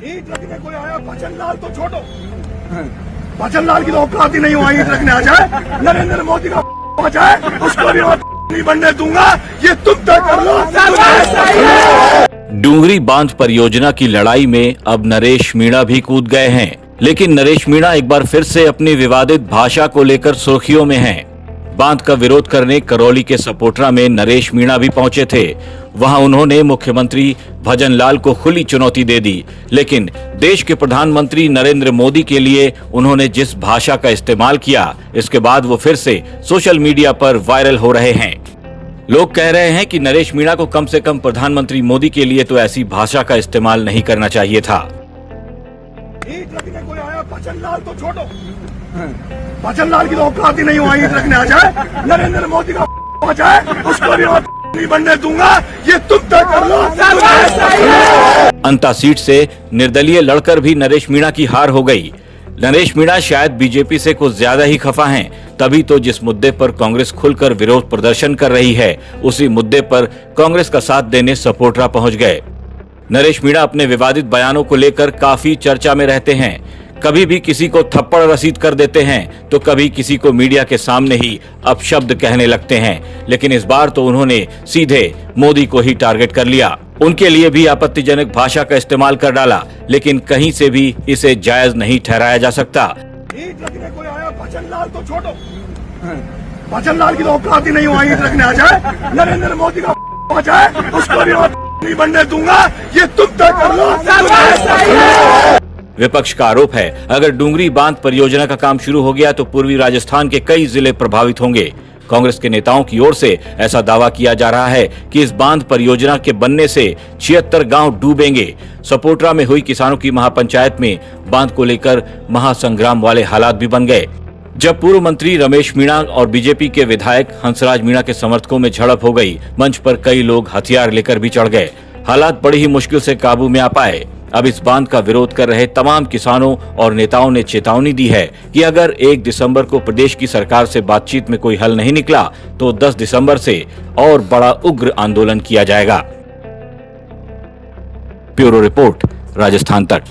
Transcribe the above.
ईंट रखने कोई आया, भजन लाल तो छोड़ो, भजन लाल की तो औकात ही नहीं हुआ ईंट रखने आ जाए। नरेंद्र मोदी का आ जाए उसको भी नहीं बनने दूंगा, ये तुम तय कर लो। डूंगरी बांध परियोजना की लड़ाई में अब नरेश मीणा भी कूद गए हैं, लेकिन नरेश मीणा एक बार फिर से अपनी विवादित भाषा को लेकर सुर्खियों में हैं। बांध का विरोध करने करौली के सपोटरा में नरेश मीणा भी पहुंचे थे। वहां उन्होंने मुख्यमंत्री भजन लाल को खुली चुनौती दे दी, लेकिन देश के प्रधानमंत्री नरेंद्र मोदी के लिए उन्होंने जिस भाषा का इस्तेमाल किया, इसके बाद वो फिर से सोशल मीडिया पर वायरल हो रहे हैं। लोग कह रहे हैं कि नरेश मीणा को कम से कम प्रधानमंत्री मोदी के लिए तो ऐसी भाषा का इस्तेमाल नहीं करना चाहिए था। ईंट रखने कोई आया, भजन लाल तो छोड़ो, भजन लाल की तो औकात ही नहीं हुआ ईंट रखने आ जाए। नरेंद्र मोदी का आ जाए उसको भी नहीं बनने दूंगा, ये तुम तय कर लो। अंता सीट से निर्दलीय लड़कर भी नरेश मीणा की हार हो गई। नरेश मीणा शायद बीजेपी से कुछ ज्यादा ही खफा हैं, तभी तो जिस मुद्दे पर कांग्रेस खुलकर विरोध प्रदर्शन कर रही है, उसी मुद्दे पर कांग्रेस का साथ देने सपोटरा पहुंच गए। नरेश मीणा अपने विवादित बयानों को लेकर काफी चर्चा में रहते हैं। कभी भी किसी को थप्पड़ रसीद कर देते हैं, तो कभी किसी को मीडिया के सामने ही अपशब्द कहने लगते हैं, लेकिन इस बार तो उन्होंने सीधे मोदी को ही टारगेट कर लिया। उनके लिए भी आपत्तिजनक भाषा का इस्तेमाल कर डाला, लेकिन कहीं से भी इसे जायज नहीं ठहराया जा सकता। ईंट रखने कोई आया, भजन लाल तो छोड़ो, भजन लाल की तो औकात ही नहीं हुआ ईंट रखने आ जाए। नरेंद्र मोदी का आ जाए उसको भी नहीं बनने दूंगा, ये तुम तय कर लो। विपक्ष का आरोप है, अगर डूंगरी बांध परियोजना का काम शुरू हो गया तो पूर्वी राजस्थान के कई जिले प्रभावित होंगे। कांग्रेस के नेताओं की ओर से ऐसा दावा किया जा रहा है कि इस बांध परियोजना के बनने से 76 गांव डूबेंगे। सपोटरा में हुई किसानों की महापंचायत में बांध को लेकर महासंग्राम वाले हालात भी बन गए। जब पूर्व मंत्री रमेश मीणा और बीजेपी के विधायक हंसराज मीणा के समर्थकों में झड़प हो गई, मंच पर कई लोग हथियार लेकर भी चढ़ गए। हालात बड़ी ही मुश्किल से काबू में आ पाए। अब इस बांध का विरोध कर रहे तमाम किसानों और नेताओं ने चेतावनी दी है कि अगर 1 दिसंबर को प्रदेश की सरकार से बातचीत में कोई हल नहीं निकला तो 10 दिसंबर से और बड़ा उग्र आंदोलन किया जाएगा। ब्यूरो रिपोर्ट, राजस्थान तक।